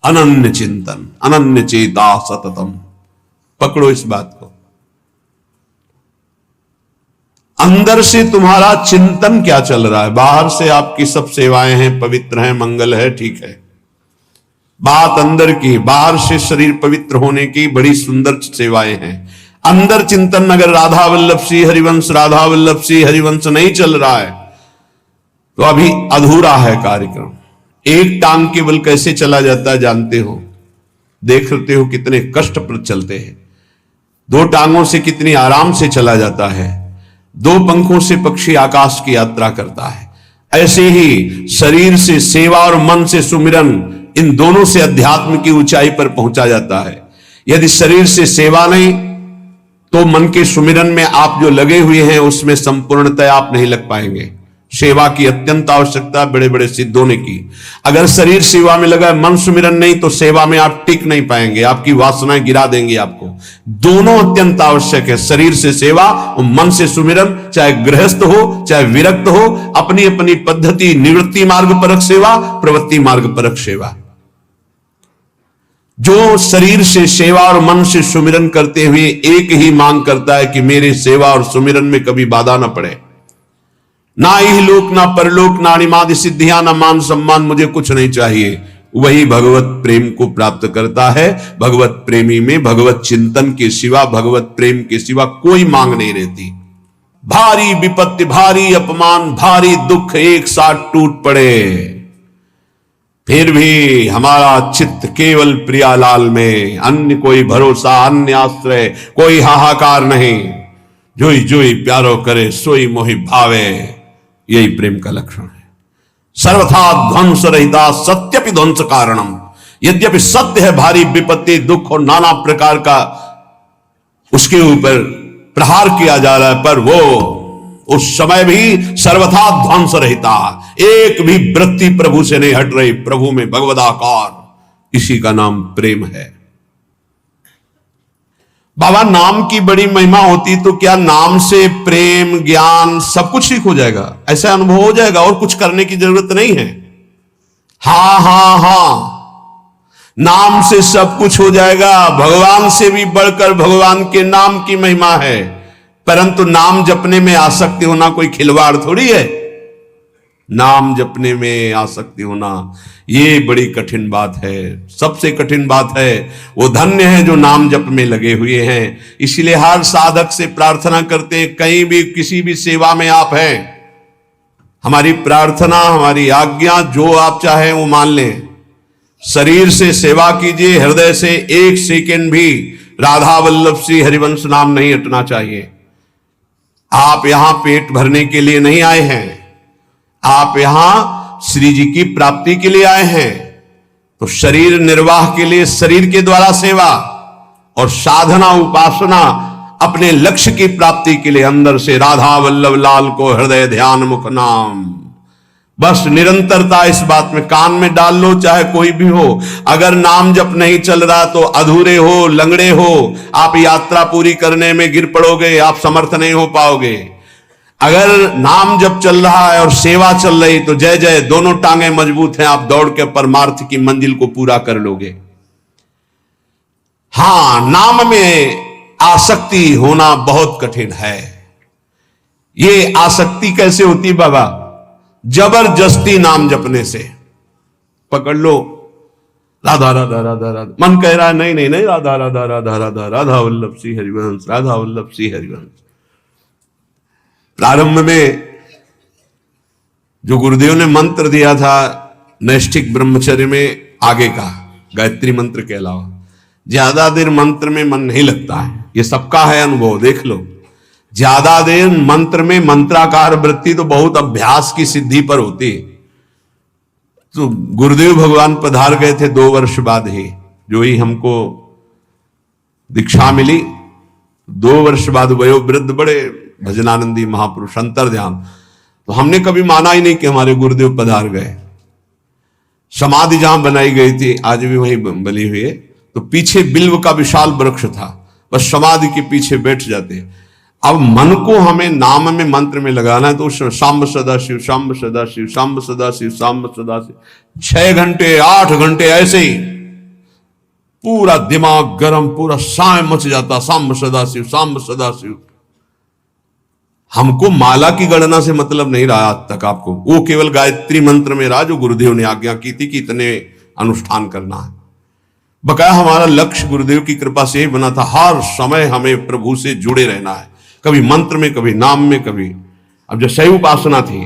अनन्य चिंतन, अनन्य चेता सततम। पकड़ो इस बात को। अंदर से तुम्हारा चिंतन क्या चल रहा है? बाहर से आपकी सब सेवाएं हैं, पवित्र हैं, मंगल है, ठीक है। बात अंदर की, बाहर से शरीर पवित्र होने की बड़ी सुंदर सेवाएं हैं। अंदर चिंतन अगर राधा वल्लभ सिंह हरिवंश, राधा वल्लभ सिंह हरिवंश नहीं चल रहा है तो अभी अधूरा है कार्यक्रम। एक टांग केवल कैसे चला जाता है जानते हो? देखते हो कितने कष्ट पर चलते हैं। दो टांगों से कितनी आराम से चला जाता है। दो पंखों से पक्षी आकाश की यात्रा करता है। ऐसे ही शरीर से सेवा और मन से सुमिरन, इन दोनों से अध्यात्म की ऊंचाई पर पहुंचा जाता है। यदि शरीर से सेवा नहीं तो मन के सुमिरन में आप जो लगे हुए हैं उसमें संपूर्णतः आप नहीं लग पाएंगे। सेवा की अत्यंत आवश्यकता बड़े बड़े सिद्धों ने की। अगर शरीर सेवा में लगा, मन सुमिरन नहीं, तो सेवा में आप टिक नहीं पाएंगे, आपकी वासनाएं गिरा देंगी आपको। दोनों अत्यंत आवश्यक है, शरीर से सेवा और मन से सुमिरन। चाहे गृहस्थ हो चाहे विरक्त हो, अपनी अपनी पद्धति, निवृत्ति मार्ग परक सेवा, प्रवृत्ति मार्ग परक सेवा। जो शरीर से सेवा और मन से सुमिरन करते हुए एक ही मांग करता है कि मेरे सेवा और सुमिरन में कभी बाधा ना पड़े, ना इहलोक ना परलोक, ना अणिमादि सिद्धियां, ना मान सम्मान, मुझे कुछ नहीं चाहिए, वही भगवत प्रेम को प्राप्त करता है। भगवत प्रेमी में भगवत चिंतन के सिवा, भगवत प्रेम के सिवा कोई मांग नहीं रहती। भारी विपत्ति, भारी अपमान, भारी दुख एक साथ टूट पड़े, फिर भी हमारा चित्त केवल प्रियालाल में, अन्य कोई भरोसा, अन्य आश्रय, कोई हाहाकार नहीं। जोई जोई प्यारो करे सोई मोहि भावे, यही प्रेम का लक्षण है। सर्वथा ध्वंस रहिता सत्यपि ध्वंस कारणम। यद्यपि सत्य है भारी विपत्ति, दुख और नाना प्रकार का उसके ऊपर प्रहार किया जा रहा है, पर वो उस समय भी सर्वथा ध्वंस रहता, एक भी वृत्ति प्रभु से नहीं हट रही। प्रभु में भगवदाकार, इसी का नाम प्रेम है। बाबा नाम की बड़ी महिमा होती तो क्या नाम से प्रेम, ज्ञान सब कुछ ठीक हो जाएगा? ऐसा अनुभव हो जाएगा और कुछ करने की जरूरत नहीं है। हां हां हां, नाम से सब कुछ हो जाएगा। भगवान से भी बढ़कर भगवान के नाम की महिमा है, परंतु नाम जपने में आसक्ति होना कोई खिलवाड़ थोड़ी है। नाम जपने में आसक्ति होना ये बड़ी कठिन बात है, सबसे कठिन बात है। वो धन्य है जो नाम जप में लगे हुए हैं। इसलिए हर साधक से प्रार्थना करते हैं, कहीं भी किसी भी सेवा में आप हैं, हमारी प्रार्थना, हमारी आज्ञा, जो आप चाहें वो मान लें। शरीर से सेवा कीजिए, हृदय से एक सेकंड भी राधा वल्लभ सिंह हरिवंश नाम नहीं हटना चाहिए। आप यहां पेट भरने के लिए नहीं आए हैं, आप यहां श्री जी की प्राप्ति के लिए आए हैं। तो शरीर निर्वाह के लिए शरीर के द्वारा सेवा, और साधना उपासना अपने लक्ष्य की प्राप्ति के लिए अंदर से राधा वल्लभ लाल को हृदय ध्यान मुख नाम। बस निरंतरता इस बात में कान में डाल लो, चाहे कोई भी हो। अगर नाम जप नहीं चल रहा तो अधूरे हो, लंगड़े हो, आप यात्रा पूरी करने में गिर पड़ोगे, आप समर्थ नहीं हो पाओगे। अगर नाम जप चल रहा है और सेवा चल रही तो जय जय, दोनों टांगे मजबूत हैं, आप दौड़ के परमार्थ की मंजिल को पूरा कर लोगे। हां, नाम में आसक्ति होना बहुत कठिन है। ये आसक्ति कैसे होती बाबा? जबरदस्ती नाम जपने से। पकड़ लो, राधा राधा राधा राधा, मन कह रहा है नहीं नहीं नहीं, राधा राधा राधा राधा, राधा वल्लभ सिंह हरिवंश, राधा वल्लभ सिंह हरिवंश। प्रारंभ में जो गुरुदेव ने मंत्र दिया था नैष्ठिक ब्रह्मचर्य में, आगे का गायत्री मंत्र के अलावा ज्यादा देर मंत्र में मन नहीं लगता है। ये सबका है अनुभव, देख लो। ज्यादा देर मंत्र में मंत्राकार वृत्ति तो बहुत अभ्यास की सिद्धि पर होती। तो गुरुदेव भगवान पधार गए थे 2 वर्ष बाद ही, जो ही हमको दीक्षा मिली। 2 वर्ष बाद वयोवृद्ध बड़े भजनानंदी महापुरुष अंतर ध्यान, तो हमने कभी माना ही नहीं कि हमारे गुरुदेव पधार गए। समाधि जहां बनाई गई थी आज भी वहीं बनी हुई है, तो पीछे बिल्व का विशाल वृक्ष था, बस समाधि के पीछे बैठ जाते। अब मन को हमें नाम में मंत्र में लगाना है, तो शाम्ब सदा शिव, शाम्ब सदा शिव, शाम्ब सदा शिव, शाम्ब सदा शिव, 6 घंटे 8 घंटे ऐसे ही पूरा दिमाग गरम, पूरा साय मच जाता, सांब सदाशिव, सांब सदाशिव। हमको माला की गणना से मतलब नहीं रहा आज तक आपको, वो केवल गायत्री मंत्र में रहा जो गुरुदेव ने आज्ञा की थी कि इतने अनुष्ठान करना है। बकाया हमारा लक्ष्य गुरुदेव की कृपा से ही बना था, हर समय हमें प्रभु से जुड़े रहना है, कभी मंत्र में, कभी नाम में, कभी। अब जो शैव उपासना थी,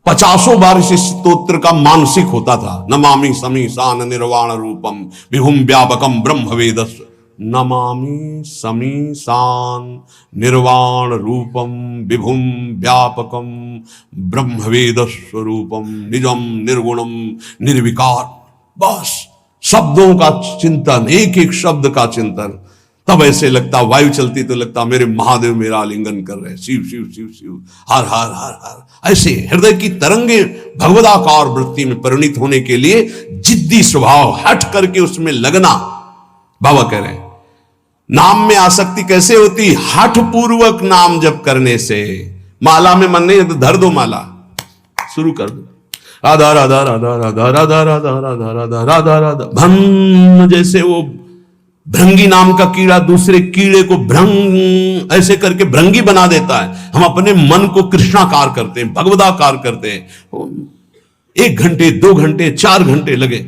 50 बार इस स्तोत्र का मानसिक होता था। नमामि समीसान निर्वाण रूपम विभुम व्यापकम ब्रह्म वेदस। नमामि समीसान निर्वाण रूपम विभुम व्यापकम ब्रह्म वेद स्वरूपम निजम निर्गुणम निर्विकार। बस शब्दों का चिंतन, एक एक शब्द का चिंतन। तब ऐसे लगता, वायु चलती तो लगता मेरे महादेव मेरा आलिंगन कर रहे, शिव शिव शिव शिव, हर हर हर हर। ऐसे हृदय की तरंगे भगवदाकार वृत्ति में परिणित होने के लिए जिद्दी स्वभाव, हट करके उसमें लगना। बाबा कह रहे हैं नाम में आसक्ति कैसे होती? हठ पूर्वक नाम जप करने से। माला में मन नहीं है तो धर दो माला, शुरू कर दो, राधा राधा राधा राधा राधा राधा राधा राधा राधा राधा भंग। जैसे वो भृंगी नाम का कीड़ा दूसरे कीड़े को भ्रंग ऐसे करके भृंगी बना देता है, हम अपने मन को कृष्णाकार करते हैं, भगवदाकार करते हैं। 1 घंटे 2 घंटे 4 घंटे लगे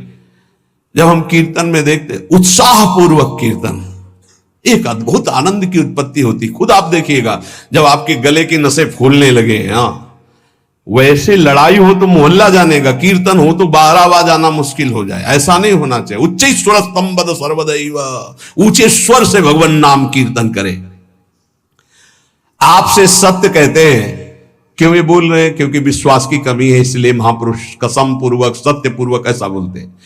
जब हम कीर्तन में देखते, उत्साह पूर्वक कीर्तन, एक अद्भुत आनंद की उत्पत्ति होती। खुद आप देखिएगा जब आपके गले की नसें फूलने लगे, हाँ वैसे लड़ाई हो तो मोहल्ला जानेगा, कीर्तन हो तो बारावा जाना मुश्किल हो जाए। ऐसा नहीं होना चाहिए। उच्च स्वर स्तंभद सर्वदैव, ऊंचे स्वर से भगवान नाम कीर्तन करे। आपसे सत्य कहते हैं, क्यों ये बोल रहे हैं? क्योंकि विश्वास की कमी है, इसलिए महापुरुष कसम पूर्वक सत्य पूर्वक ऐसा बोलते हैं।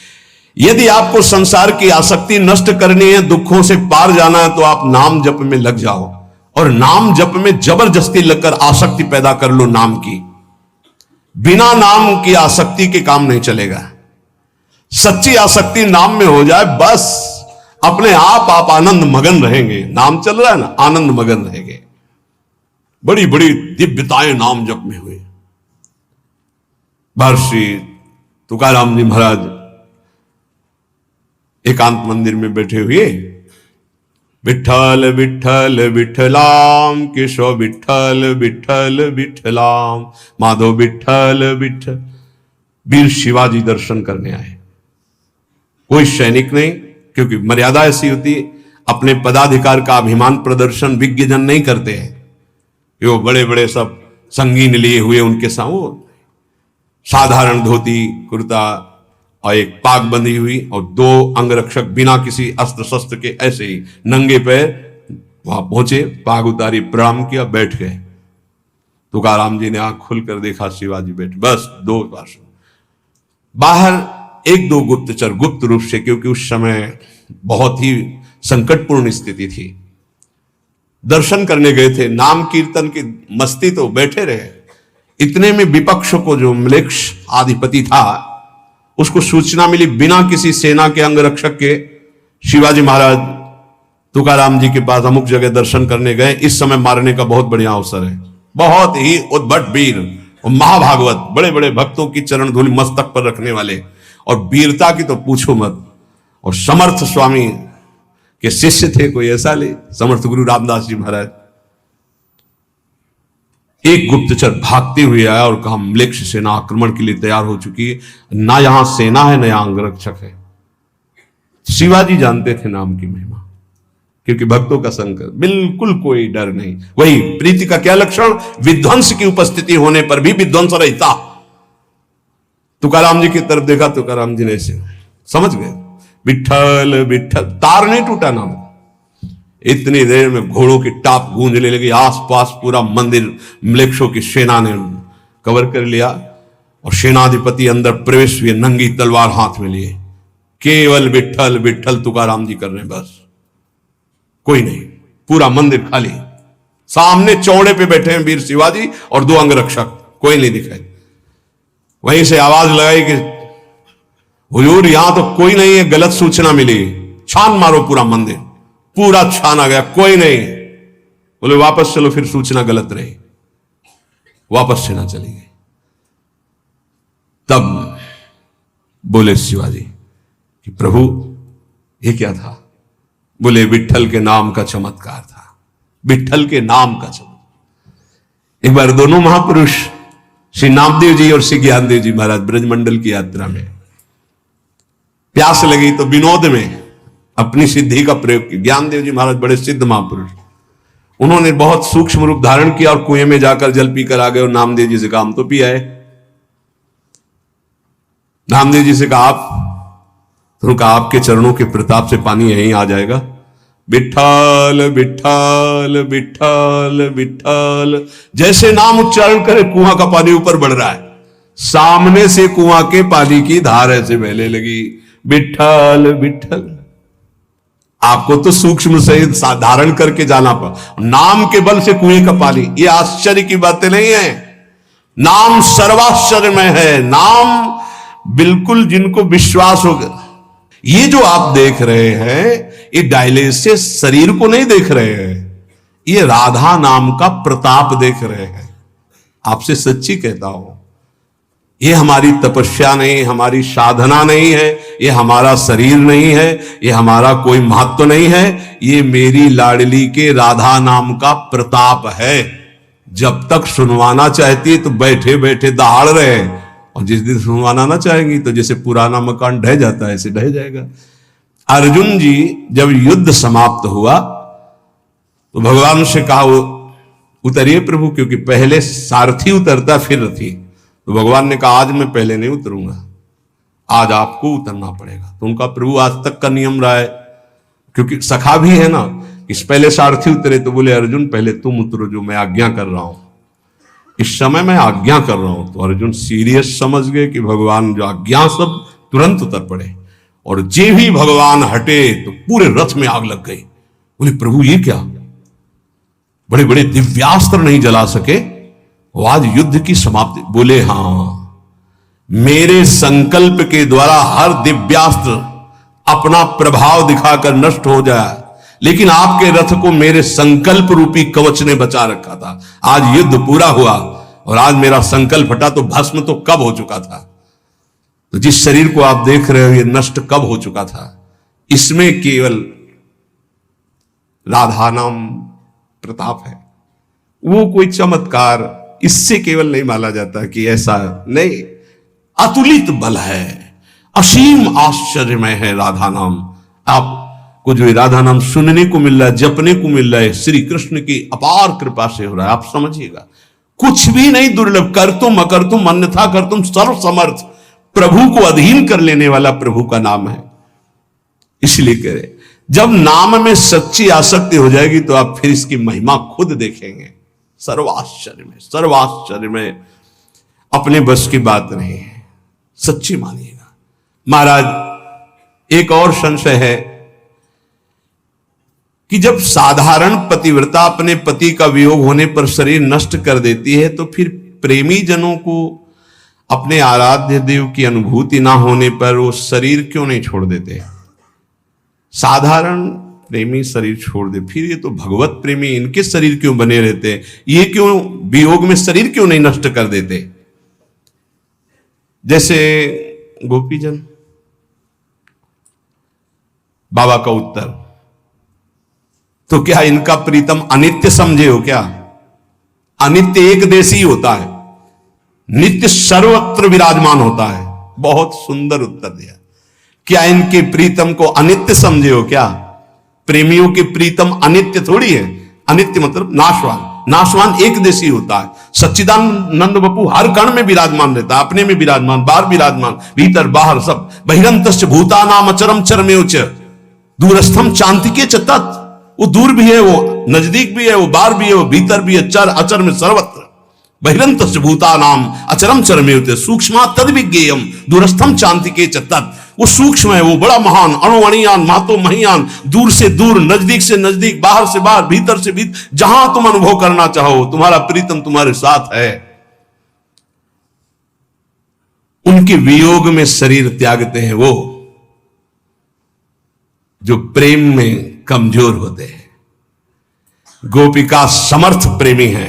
यदि आपको संसार की आसक्ति नष्ट करनी है, दुखों से पार जाना है, तो आप नाम जप में लग जाओ और नाम जप में जबरदस्ती लगकर आसक्ति पैदा कर लो नाम की। बिना नाम की आसक्ति के काम नहीं चलेगा। सच्ची आसक्ति नाम में हो जाए, बस अपने आप आनंद मगन रहेंगे। नाम चल रहा है ना, आनंद मगन रहेंगे। बड़ी बड़ी दिव्यताएं नाम जप में हुई। महर्षि तुकाराम जी महाराज एकांत मंदिर में बैठे हुए, विठ्ठल विठ्ठल विठ्ठलाम, केशव विठ्ठल विठ्ठल विठ्ठलाम, माधव विठ्ठल विठ्ठल। वीर शिवाजी दर्शन करने आए। कोई सैनिक नहीं, क्योंकि मर्यादा ऐसी होती है, अपने पदाधिकार का अभिमान प्रदर्शन विज्ञजन नहीं करते हैं। वो बड़े बड़े सब संगीन लिए हुए उनके सामने साधारण धोती कुर्ता और एक पाग बंधी हुई और 2 अंगरक्षक बिना किसी अस्त्र शस्त्र के ऐसे ही नंगे पैर वहां पहुंचे, पाग उतारी, प्रणाम किया, बैठ गए। तुकाराम जी ने आंख खुलकर देखा, शिवाजी बैठ, बस 2 पार्षद। बाहर 1-2 गुप्तचर गुप्त रूप से, क्योंकि उस समय बहुत ही संकटपूर्ण स्थिति थी, दर्शन करने गए थे। नाम कीर्तन की मस्ती तो बैठे रहे। इतने में विपक्ष को जो म्लेच्छ आधिपति था, उसको सूचना मिली, बिना किसी सेना के अंगरक्षक के शिवाजी महाराज तुकाराम जी के पास अमुक जगह दर्शन करने गए। इस समय मारने का बहुत बढ़िया अवसर है। बहुत ही उद्भट वीर और महाभागवत, बड़े बड़े भक्तों की चरण धूलि मस्तक पर रखने वाले, और वीरता की तो पूछो मत। और समर्थ स्वामी के शिष्य थे, कोई ऐसा ले, समर्थ गुरु रामदास जी महाराज। एक गुप्तचर भागते हुए आया और कहा, म्लेच्छ सेना आक्रमण के लिए तैयार हो चुकी है, ना यहां सेना है, ना यहां अंगरक्षक है। शिवाजी जानते थे नाम की महिमा, क्योंकि भक्तों का संकल्प, बिल्कुल कोई डर नहीं। वही प्रीति का क्या लक्षण? विध्वंस की उपस्थिति होने पर भी विध्वंस रहता। तुकाराम जी की तरफ देखा, तुकाराम जी ने ऐसे समझ गए, विठ्ठल विठ्ठल, तार नहीं टूटा नाम। इतनी देर में घोड़ों की टाप गूंजने लगी, आसपास पूरा मंदिर म्लेच्छों की सेना ने कवर कर लिया और सेनाधिपति अंदर प्रवेश हुए, नंगी तलवार हाथ में लिए। केवल विठ्ठल विठ्ठल तुकाराम जी कर रहे हैं, बस कोई नहीं। पूरा मंदिर खाली, सामने चौड़े पे बैठे हैं वीर शिवाजी और 2 अंगरक्षक, कोई नहीं दिखाई। वहीं से आवाज लगाई कि हुजूर यहां तो कोई नहीं है, गलत सूचना मिली, छान मारो पूरा मंदिर। पूरा छाना गया, कोई नहीं। बोले वापस चलो, फिर सूचना गलत रही, वापस सेना चली गई। तब बोले शिवाजी कि प्रभु ये क्या था? बोले विट्ठल के नाम का चमत्कार था। विट्ठल के नाम का चमत्कार। एक बार दोनों महापुरुष श्री नामदेव जी और श्री ज्ञानदेव जी महाराज ब्रजमंडल की यात्रा में, प्यास लगी तो विनोद में अपनी सिद्धि का प्रयोग किया। ज्ञानदेव जी महाराज बड़े सिद्ध महापुरुष, उन्होंने बहुत सूक्ष्म रूप धारण किया और कुएं में जाकर जल पीकर आ गए और नामदेव जी से कहा हम तो पी आए। नामदेव जी से कहा आप, तो कहा आपके चरणों के प्रताप से पानी यहीं आ जाएगा। विट्ठल विट्ठल विट्ठल विट्ठल, जैसे नाम उच्चारण करे कुआं का पानी ऊपर बढ़ रहा है, सामने से कुआं के पानी की धार ऐसे बहने लगी। विट्ठल विट्ठल, आपको तो सूक्ष्म से धारण करके जाना पड़ा, नाम के बल से कुएं का पानी। ये आश्चर्य की बातें नहीं है, नाम सर्वाश्चर्य में है। नाम बिल्कुल जिनको विश्वास होगा। ये जो आप देख रहे हैं ये डायलिसिस शरीर को नहीं देख रहे हैं, ये राधा नाम का प्रताप देख रहे हैं। आपसे सच्ची कहता हूं, ये हमारी तपस्या नहीं, हमारी साधना नहीं है, ये हमारा शरीर नहीं है, ये हमारा कोई महत्व नहीं है, ये मेरी लाडली के राधा नाम का प्रताप है। जब तक सुनवाना चाहती है तो बैठे बैठे दहाड़ रहे हैं, और जिस दिन सुनवाना ना चाहेंगी तो जैसे पुराना मकान ढह जाता है ऐसे ढह जाएगा। अर्जुन जी जब युद्ध समाप्त हुआ तो भगवान से कहा उतरिए प्रभु, क्योंकि पहले सारथी उतरता फिर रथी। तो भगवान ने कहा आज मैं पहले नहीं उतरूंगा, आज आपको उतरना पड़ेगा। तो उनका प्रभु आज तक का नियम रहा है, क्योंकि सखा भी है ना, इस पहले सारथी उतरे तो बोले अर्जुन पहले तुम उतरो, जो मैं आज्ञा कर रहा हूं, इस समय मैं आज्ञा कर रहा हूं। तो अर्जुन सीरियस समझ गए कि भगवान जो आज्ञा सब तुरंत उतर पड़े, और जे भी भगवान हटे तो पूरे रथ में आग लग गई। बोले प्रभु ये क्या, बड़े बड़े दिव्यास्त्र नहीं जला सके, वो आज युद्ध की समाप्ति। बोले हां, मेरे संकल्प के द्वारा हर दिव्यास्त्र अपना प्रभाव दिखाकर नष्ट हो जाए, लेकिन आपके रथ को मेरे संकल्प रूपी कवच ने बचा रखा था। आज युद्ध पूरा हुआ और आज मेरा संकल्प हटा तो भस्म तो कब हो चुका था। तो जिस शरीर को आप देख रहे हो ये नष्ट कब हो चुका था। इसमें केवल राधा नाम प्रताप है, वो कोई चमत्कार इससे केवल नहीं माना जाता कि ऐसा नहीं, अतुलित बल है, असीम आश्चर्यमय है राधा नाम। आपको जो राधा नाम सुनने को मिल रहा है, जपने को मिल रहा है, श्री कृष्ण की अपार कृपा से हो रहा है। आप समझिएगा, कुछ भी नहीं दुर्लभ, कर तुम अकर तुम अन्यथा कर तुम, सर्व समर्थ, प्रभु को अधीन कर लेने वाला प्रभु का नाम है। इसलिए कह रहे, जब नाम में सच्ची आसक्ति हो जाएगी तो आप फिर इसकी महिमा खुद देखेंगे। सर्वाश्चर्य में अपने बस की बात नहीं है, सच्ची मानिएगा। महाराज एक और संशय है कि जब साधारण पतिव्रता अपने पति का वियोग होने पर शरीर नष्ट कर देती है, तो फिर प्रेमी जनों को अपने आराध्य देव की अनुभूति ना होने पर वो शरीर क्यों नहीं छोड़ देते। साधारण प्रेमी शरीर छोड़ दे, फिर ये तो भगवत प्रेमी इनके शरीर क्यों बने रहते हैं, ये क्यों वियोग में शरीर क्यों नहीं नष्ट कर देते। जैसे गोपीजन, बाबा का उत्तर, तो क्या इनका प्रीतम अनित्य समझे हो क्या। अनित्य एक देशी होता है, नित्य सर्वत्र विराजमान होता है। बहुत सुंदर उत्तर दिया। क्या इनके प्रीतम को अनित्य समझे हो क्या। प्रेमियों के प्रीतम अनित्य थोड़ी है, अनित्य मतलब नाशवान। नाशवान एक देशी होता है। सच्चिदानंद बपू हर कण में विराजमान रहता है, अपने में विराजमान, बाहर विराजमान, भीतर बाहर सब। बहिरंतश्च भूतानाम अचरम चरमेव च दूरस्थम चांतिके च तत्। वो दूर भी है, वो नजदीक भी है, वो बाहर भी है, वो भीतर भी है, चर अचर में सर्वत्र। बहिरंतश्च भूतानाम अचरम चरमेव च सूक्ष्मा तद विज्ञेयम दूरस्थम चांतिके च तत्। वो सूक्ष्म है, वो बड़ा महान, अणुअणियान महतो महियान, दूर से दूर, नजदीक से नजदीक, बाहर से बाहर, भीतर से भीतर, जहां तुम अनुभव करना चाहो तुम्हारा प्रीतम तुम्हारे साथ है। उनके वियोग में शरीर त्यागते हैं वो जो प्रेम में कमजोर होते हैं। गोपिका समर्थ प्रेमी है,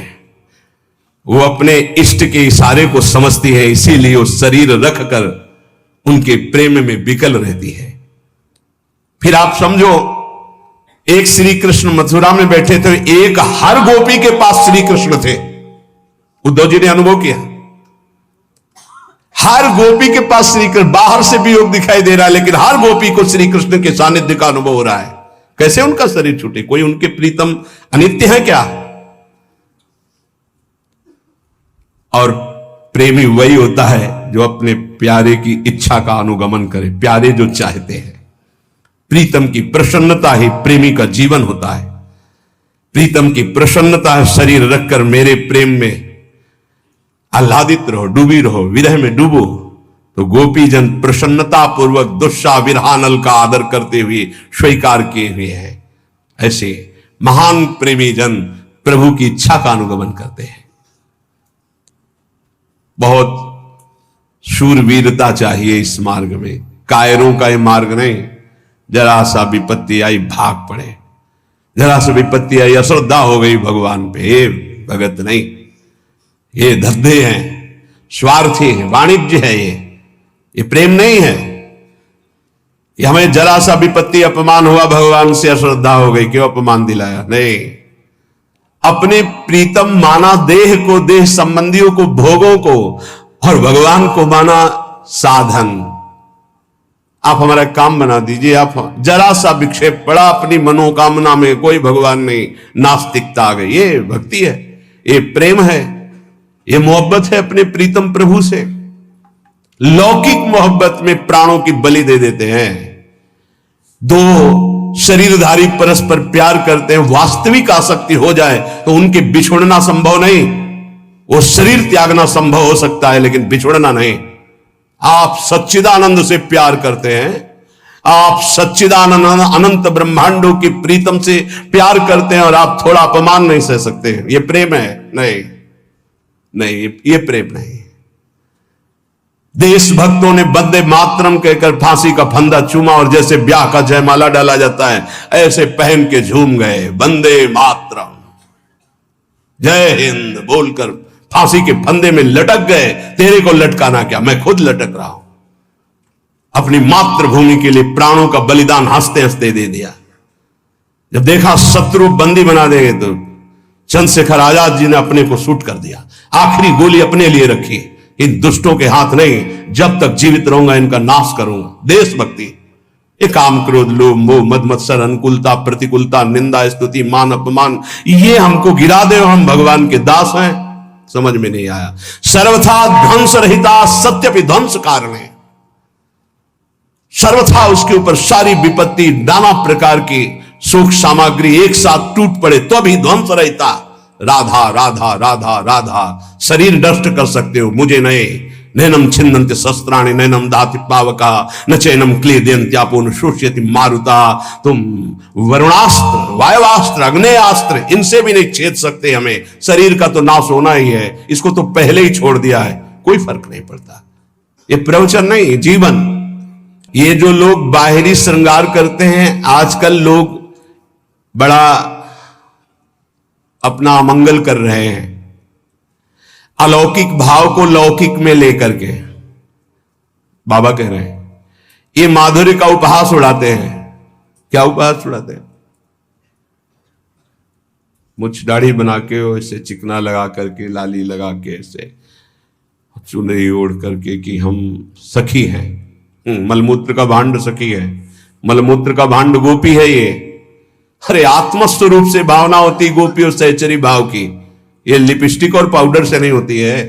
वो अपने इष्ट के इशारे को समझती है, इसीलिए वो शरीर रखकर उनके प्रेम में विकल रहती है। फिर आप समझो, एक श्री कृष्ण मथुरा में बैठे थे, एक हर गोपी के पास श्री कृष्ण थे। उद्धव जी ने अनुभव किया, हर गोपी के पास श्री कृष्ण, बाहर से भी योग दिखाई दे रहा है, लेकिन हर गोपी को श्री कृष्ण के सानिध्य का अनुभव हो रहा है। कैसे उनका शरीर छूटे? कोई उनके प्रीतम अनित्य है क्या? और प्रेमी वही होता है जो अपने प्यारे की इच्छा का अनुगमन करे, प्यारे जो चाहते हैं। प्रीतम की प्रसन्नता ही प्रेमी का जीवन होता है। प्रीतम की प्रसन्नता है शरीर रखकर मेरे प्रेम में आह्लादित रहो, डूबी रहो, विरह में डूबो। तो गोपी जन प्रसन्नता पूर्वक दुस्सा विरहानल का आदर करते हुए स्वीकार किए हुए हैं। ऐसे महान प्रेमी जन प्रभु की इच्छा का अनुगमन करते हैं। बहुत शूरवीरता चाहिए इस मार्ग में, कायरों का ये मार्ग नहीं। जरा सा विपत्ति आई भाग पड़े, जरा सा विपत्ति आई अश्रद्धा हो गई भगवान पे, ये भगत नहीं, ये धद्दे हैं, स्वार्थी है, वाणिज्य है, ये प्रेम नहीं है। ये हमें जरा सा विपत्ति अपमान हुआ भगवान से अश्रद्धा हो गई, क्यों अपमान दिलाया? नहीं, अपने प्रीतम माना देह को, देह संबंधियों को, भोगों को, और भगवान को माना साधन। आप हमारा काम बना दीजिए। आप जरा सा विक्षेप पड़ा अपनी मनोकामना में, कोई भगवान नहीं, नास्तिकता आ गई। ये भक्ति है, ये प्रेम है, ये मोहब्बत है अपने प्रीतम प्रभु से। लौकिक मोहब्बत में प्राणों की बलि दे देते हैं। दो शरीरधारी परस्पर प्यार करते हैं, वास्तविक आसक्ति हो जाए तो उनके बिछुड़ना संभव नहीं। वो शरीर त्यागना संभव हो सकता है, लेकिन बिछुड़ना नहीं। आप सच्चिदानंद से प्यार करते हैं, आप सच्चिदानंद अनंत ब्रह्मांडों की प्रीतम से प्यार करते हैं, और आप थोड़ा अपमान नहीं सह सकते। ये प्रेम है? नहीं नहीं, ये प्रेम नहीं। देशभक्तों ने वंदे मातरम कहकर फांसी का फंदा चूमा, और जैसे ब्याह का जयमाला डाला जाता है ऐसे पहन के झूम गए, वंदे मातरम जय हिंद बोलकर फांसी के फंदे में लटक गए। तेरे को लटकाना क्या, मैं खुद लटक रहा हूं। अपनी मातृभूमि के लिए प्राणों का बलिदान हंसते हंसते दे दिया। जब देखा शत्रु बंदी बना देंगे तो चंद्रशेखर आजाद जी ने अपने को शूट कर दिया, आखिरी गोली अपने लिए रखी। इन दुष्टों के हाथ नहीं, जब तक जीवित रहूंगा इनका नाश करूंगा। देशभक्ति, ये काम क्रोध लोभ मोह मद मत्सर अनुकूलता प्रतिकूलता निंदा स्तुति मान अपमान, ये हमको गिरा दे, हम भगवान के दास हैं, समझ में नहीं आया। सर्वथा ध्वंस रहिता सत्यपि ध्वंस कारणे, सर्वथा उसके ऊपर सारी विपत्ति नाना प्रकार की सुख सामग्री एक साथ टूट पड़े तो भी ध्वंस रहता। राधा राधा राधा राधा, शरीर नष्ट कर सकते हो, मुझे नहीं। नैनम छिन्नन्ति शस्त्राणि नैनम दाति पावका न चैनम क्लेदयन्त्यापो न शोष्यति मारुता। तुम वरुणास्त्र वायुवास्त्र अग्नेयास्त्र इनसे भी नहीं छेद सकते हमें। शरीर का तो नाश होना ही है, इसको तो पहले ही छोड़ दिया है, कोई फर्क नहीं पड़ता। ये प्रवचन नहीं, जीवन। ये जो लोग बाहरी श्रृंगार करते हैं, आजकल लोग बड़ा अपना अमंगल कर रहे हैं, अलौकिक भाव को लौकिक में लेकर के। बाबा कह रहे हैं ये माधुर्य का उपहास उड़ाते हैं। क्या उपहास उड़ाते हैं? मुझ दाढ़ी बना के, ऐसे चिकना लगा करके, लाली लगा के, ऐसे चुनरी ओढ़ करके कि हम सखी हैं। मलमूत्र का भांड सखी है, मलमूत्र का भांड गोपी है ये। अरे आत्मस्वरूप से भावना होती गोपी और सहचरी भाव की, ये लिपस्टिक और पाउडर से नहीं होती है।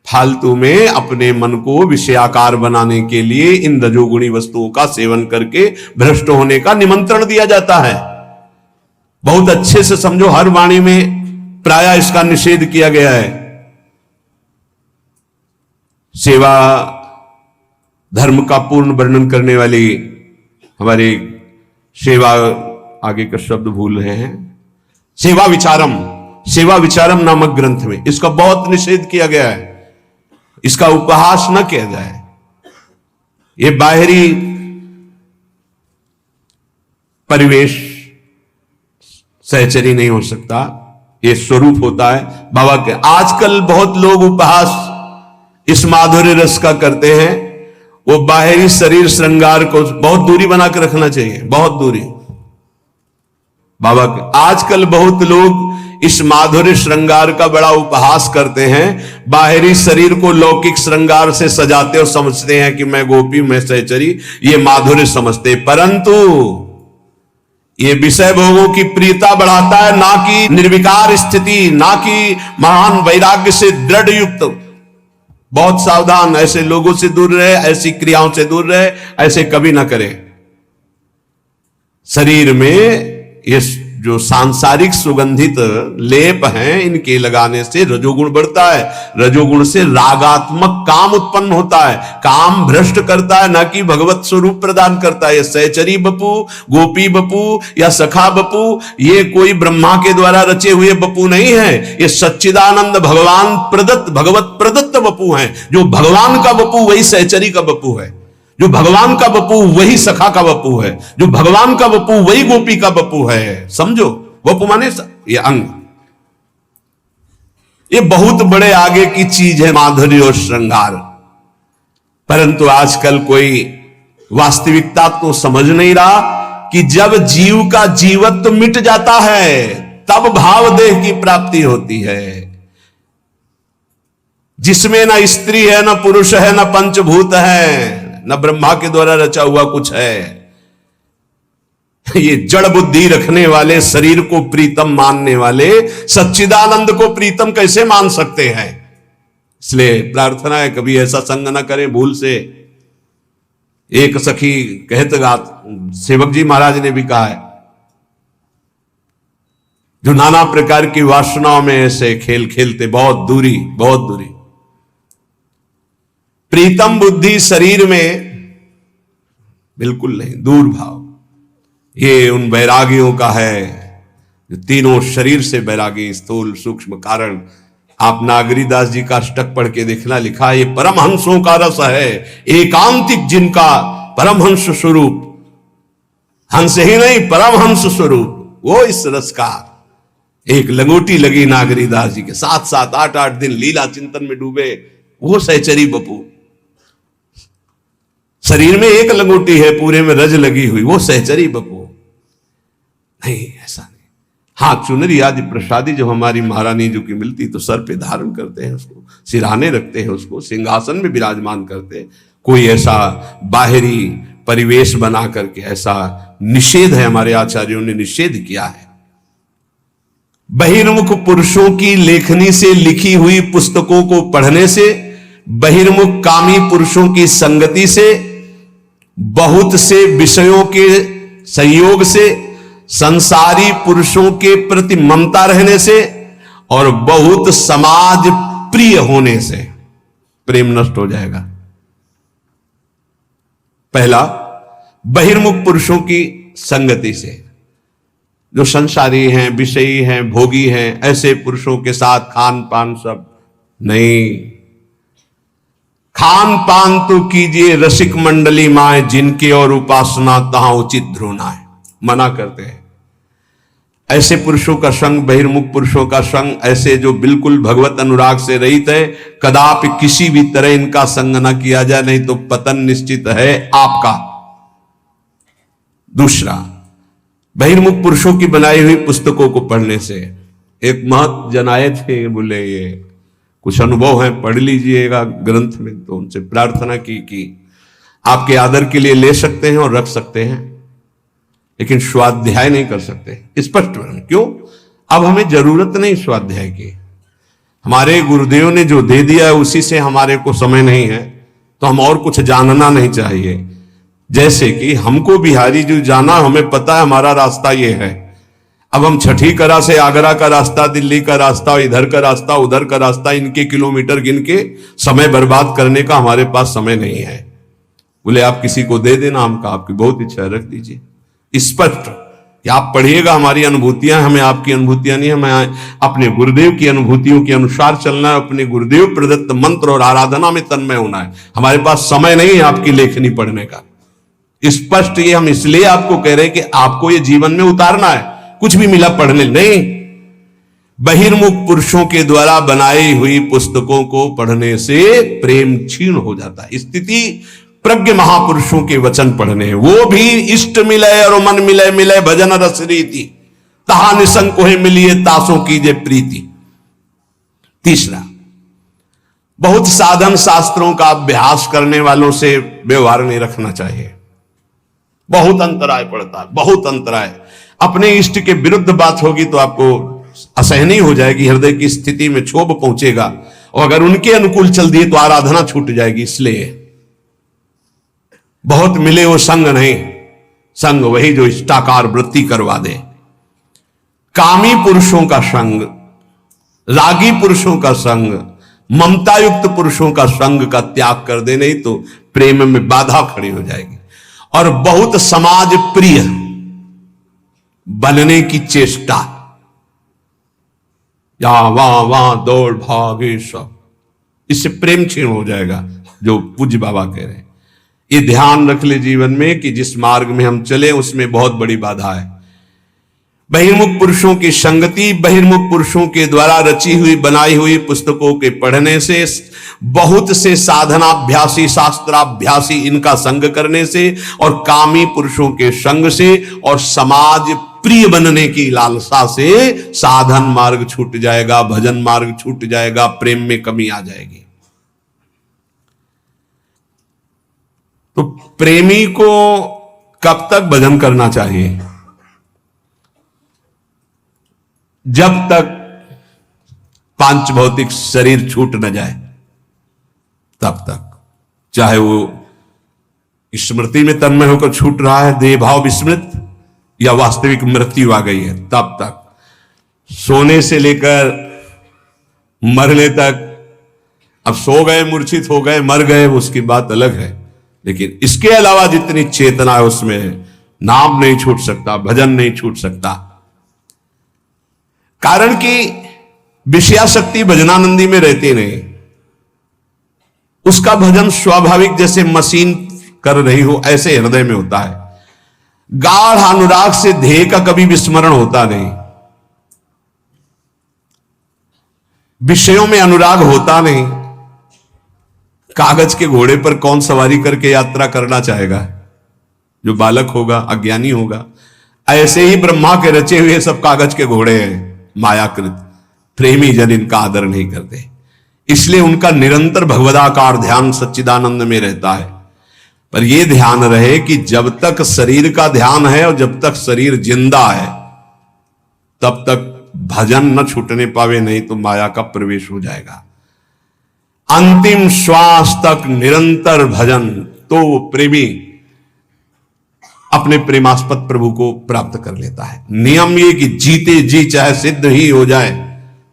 फालतू में अपने मन को विषयाकार बनाने के लिए इन रजोगुणी वस्तुओं का सेवन करके भ्रष्ट होने का निमंत्रण दिया जाता है। बहुत अच्छे से समझो, हर वाणी में प्रायः इसका निषेध किया गया है। सेवा धर्म का पूर्ण वर्णन करने वाली हमारी सेवा, आगे का शब्द भूल रहे हैं, सेवा विचारम नामक ग्रंथ में इसका बहुत निषेध किया गया है। इसका उपहास न किया जाए। ये बाहरी परिवेश सहचरी नहीं हो सकता, ये स्वरूप होता है बाबा के। आजकल बहुत लोग उपहास इस माधुर्य रस का करते हैं, वो बाहरी शरीर श्रृंगार को बहुत दूरी बना के रखना चाहिए, बहुत दूरी। बाबा के आजकल बहुत लोग इस माधुर्य श्रृंगार का बड़ा उपहास करते हैं, बाहरी शरीर को लौकिक श्रृंगार से सजाते और समझते हैं कि मैं गोपी, मैं सहचरी, ये माधुर्य समझते। परंतु ये विषय भोगों की प्रियता बढ़ाता है, ना कि निर्विकार स्थिति, ना कि महान वैराग्य से दृढ़ युक्त। बहुत सावधान, ऐसे लोगों से दूर रहे, ऐसी क्रियाओं से दूर रहे, ऐसे कभी ना करें। शरीर में ये जो सांसारिक सुगंधित लेप हैं, इनके लगाने से रजोगुण बढ़ता है, रजोगुण से रागात्मक काम उत्पन्न होता है, काम भ्रष्ट करता है, ना कि भगवत स्वरूप प्रदान करता है। ये सहचरी बपू, गोपी बपू या सखा बपू, ये कोई ब्रह्मा के द्वारा रचे हुए बपू नहीं है, ये सच्चिदानंद भगवान प्रदत्त, भगवत प्रदत्त बपू हैं। जो भगवान का बपू वही सहचरी का बपू है, जो भगवान का बपू वही सखा का बपू है, जो भगवान का बपू वही गोपी का बपू है। समझो, बपू माने ये अंग। ये बहुत बड़े आगे की चीज है माधुर्य और श्रृंगार। परंतु आजकल कोई वास्तविकता तो समझ नहीं रहा कि जब जीव का जीवत्व मिट जाता है तब भाव देह की प्राप्ति होती है, जिसमें ना स्त्री है, ना पुरुष है, ना पंचभूत है, न ब्रह्मा के द्वारा रचा हुआ कुछ है। ये जड़ बुद्धि रखने वाले, शरीर को प्रीतम मानने वाले सच्चिदानंद को प्रीतम कैसे मान सकते हैं? इसलिए प्रार्थना है कभी ऐसा संग न करें भूल से। एक सखी कहत गात सेवक जी महाराज ने भी कहा है, जो नाना प्रकार की वासनाओं में ऐसे खेल खेलते, बहुत दूरी, बहुत दूरी। प्रीतम बुद्धि शरीर में बिल्कुल नहीं, दूर भाव। ये उन वैरागियों का है जो तीनों शरीर से वैरागी, स्थूल सूक्ष्म कारण। आप नागरीदास जी का अष्टक पढ़ के देखना, लिखा है ये परमहंसों का रस है, एकांतिक जिनका परमहंस स्वरूप, हंस ही नहीं परमहंस स्वरूप, वो इस रस का एक लंगोटी लगी नागरीदास जी के। 7-7 8-8 दिन लीला चिंतन में डूबे, वो सहचरी बपू। शरीर में एक लंगोटी है, पूरे में रज लगी हुई, वो सहचरी बपू नहीं, ऐसा नहीं। हाँ, चुनरी आदि प्रसादी जो हमारी महारानी जो की मिलती तो सर पे धारण करते हैं, उसको सिरहाने रखते हैं, उसको सिंहासन में विराजमान करते हैं। कोई ऐसा बाहरी परिवेश बना करके ऐसा निषेध है, हमारे आचार्यों ने निषेध किया है। बहिर्मुख पुरुषों की लेखनी से लिखी हुई पुस्तकों को पढ़ने से, बहिर्मुख कामी पुरुषों की संगति से, बहुत से विषयों के संयोग से, संसारी पुरुषों के प्रति ममता रहने से और बहुत समाज प्रिय होने से प्रेम नष्ट हो जाएगा। पहला, बहिर्मुख पुरुषों की संगति से, जो संसारी हैं, विषयी हैं, भोगी हैं, ऐसे पुरुषों के साथ खान पान सब नहीं। खान पान तो कीजिए रसिक मंडली माए, जिनके और उपासना तहां उचित ध्रुना है, मना करते हैं। ऐसे पुरुषों का संग, बहिर्मुख पुरुषों का संग, ऐसे जो बिल्कुल भगवत अनुराग से रहित है, कदापि किसी भी तरह इनका संग न किया जाए, नहीं तो पतन निश्चित है आपका। दूसरा, बहिर्मुख पुरुषों की बनाई हुई पुस्तकों को पढ़ने से, एक महत जन आए थे, बोले ये कुछ अनुभव है, पढ़ लीजिएगा ग्रंथ में, तो उनसे प्रार्थना की कि आपके आदर के लिए ले सकते हैं और रख सकते हैं, लेकिन स्वाध्याय नहीं कर सकते। स्पष्ट क्यों? अब हमें जरूरत नहीं स्वाध्याय की, हमारे गुरुदेव ने जो दे दिया है उसी से हमारे को समय नहीं है, तो हम और कुछ जानना नहीं चाहिए। जैसे कि हमको बिहारी जो जाना, हमें पता है हमारा रास्ता ये है। अब हम छठी करा से आगरा का रास्ता, दिल्ली का रास्ता, इधर का रास्ता, उधर का रास्ता, इनके किलोमीटर गिन के समय बर्बाद करने का हमारे पास समय नहीं है। बोले आप किसी को दे देना, हम कहा आपकी बहुत इच्छा है, रख दीजिए। स्पष्ट कि आप पढ़िएगा, हमारी अनुभूतियां, हमें आपकी अनुभूतियां नहीं, हमें अपने गुरुदेव की अनुभूतियों के अनुसार चलना है, अपने गुरुदेव प्रदत्त मंत्र और आराधना में तन्मय होना है। हमारे पास समय नहीं है आपकी लेखनी पढ़ने का। स्पष्ट ये हम इसलिए आपको कह रहे हैं कि आपको ये जीवन में उतारना है, कुछ भी मिला पढ़ने नहीं। बहिर्मुख पुरुषों के द्वारा बनाई हुई पुस्तकों को पढ़ने से प्रेम क्षीण हो जाता है, स्थिति प्रज्ञ महापुरुषों के वचन पढ़ने हैं, वो भी इष्ट मिले और मन मिले, मिले भजन रस रीति, तहा निसंग कोहे मिलिए तासों कीजे प्रीति। तीसरा, बहुत साधन शास्त्रों का अभ्यास करने वालों से व्यवहार नहीं रखना चाहिए, बहुत अंतराय पड़ता है, बहुत अंतराय। अपने इष्ट के विरुद्ध बात होगी तो आपको असहनीय हो जाएगी, हृदय की स्थिति में क्षोभ पहुंचेगा, और अगर उनके अनुकूल चल दिए तो आराधना छूट जाएगी। इसलिए बहुत मिले वो संग नहीं, संग वही जो इष्टाकार वृत्ति करवा दे। कामी पुरुषों का संग, रागी पुरुषों का संग, ममता युक्त पुरुषों का संग का त्याग कर दे, नहीं तो प्रेम में बाधा खड़ी हो जाएगी। और बहुत समाज प्रिय बनने की चेष्टा, या वहां वहां दौड़ भागे सब, इससे प्रेम क्षीण हो जाएगा, जो पूज्य बाबा कह रहे हैं। ये ध्यान रख ले जीवन में कि जिस मार्ग में हम चले उसमें बहुत बड़ी बाधा है। बहिर्मुख पुरुषों की संगति, बहिर्मुख पुरुषों के द्वारा रची हुई बनाई हुई पुस्तकों के पढ़ने से, बहुत से साधनाभ्यासी शास्त्राभ्यासी इनका संग करने से, और कामी पुरुषों के संग से, और समाज प्रिय बनने की लालसा से साधन मार्ग छूट जाएगा, भजन मार्ग छूट जाएगा, प्रेम में कमी आ जाएगी। तो प्रेमी को कब तक भजन करना चाहिए? जब तक पांच भौतिक शरीर छूट न जाए तब तक, चाहे वो स्मृति में तन्मय होकर छूट रहा है, देह भाव विस्मृत, या वास्तविक मृत्यु आ गई है, तब तक। सोने से लेकर मरने तक, अब सो गए, मूर्छित हो गए, मर गए, उसकी बात अलग है, लेकिन इसके अलावा जितनी चेतना है उसमें नाम नहीं छूट सकता, भजन नहीं छूट सकता। कारण कि विषयाशक्ति भजनानंदी में रहती नहीं, उसका भजन स्वाभाविक जैसे मशीन कर रही हो ऐसे हृदय में होता है। गाढ़ अनुराग से ध्येय का कभी विस्मरण होता नहीं, विषयों में अनुराग होता नहीं। कागज के घोड़े पर कौन सवारी करके यात्रा करना चाहेगा? जो बालक होगा, अज्ञानी होगा। ऐसे ही ब्रह्मा के रचे हुए सब कागज के घोड़े हैं, मायाकृत। प्रेमी जन इनका आदर नहीं करते, इसलिए उनका निरंतर भगवदाकार ध्यान सच्चिदानंद में रहता है। पर यह ध्यान रहे कि जब तक शरीर का ध्यान है और जब तक शरीर जिंदा है तब तक भजन न छूटने पावे, नहीं तो माया का प्रवेश हो जाएगा। अंतिम श्वास तक निरंतर भजन तो प्रेमी अपने प्रेमास्पद प्रभु को प्राप्त कर लेता है। नियम ये कि जीते जी चाहे सिद्ध ही हो जाए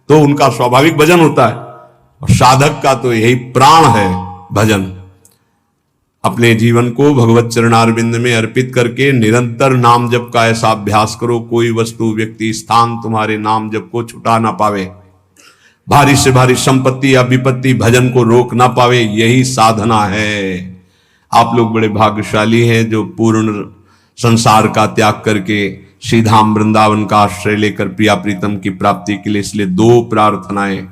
तो उनका स्वाभाविक भजन होता है, और साधक का तो यही प्राण है भजन। अपने जीवन को भगवत चरणारविंद में अर्पित करके निरंतर नाम जप का ऐसा अभ्यास करो, कोई वस्तु व्यक्ति स्थान तुम्हारे नाम जप को छुटा ना पावे, भारी से भारी संपत्ति या विपत्ति भजन को रोक ना पावे। यही साधना है। आप लोग बड़े भाग्यशाली हैं जो पूर्ण संसार का त्याग करके श्रीधाम वृंदावन का आश्रय लेकर प्रिया प्रीतम की प्राप्ति के लिए। इसलिए दो प्रार्थनाएं,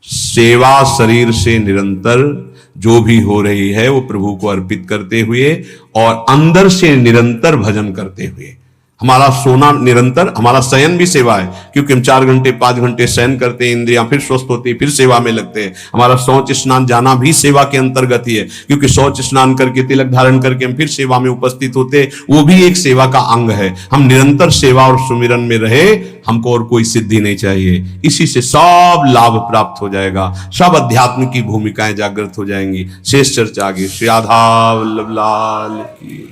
सेवा शरीर से निरंतर जो भी हो रही है वो प्रभु को अर्पित करते हुए, और अंदर से निरंतर भजन करते हुए। हमारा सोना निरंतर, हमारा शयन भी सेवा है, क्योंकि हम 4 घंटे 5 घंटे शयन करते हैं, इंद्रियां फिर स्वस्थ होती है, फिर सेवा में लगते हैं। हमारा शौच स्नान जाना भी सेवा के अंतर्गत ही है, क्योंकि शौच स्नान करके तिलक धारण करके हम फिर सेवा में उपस्थित होते हैं, वो भी एक सेवा का अंग है। हम निरंतर सेवा और सुमिरन में रहे, हमको और कोई सिद्धि नहीं चाहिए। इसी से सब लाभ प्राप्त हो जाएगा, सब अध्यात्म की भूमिकाएं जागृत हो जाएंगी। शेष चर्चा आगे। श्री राधा वल्लभ लाल की।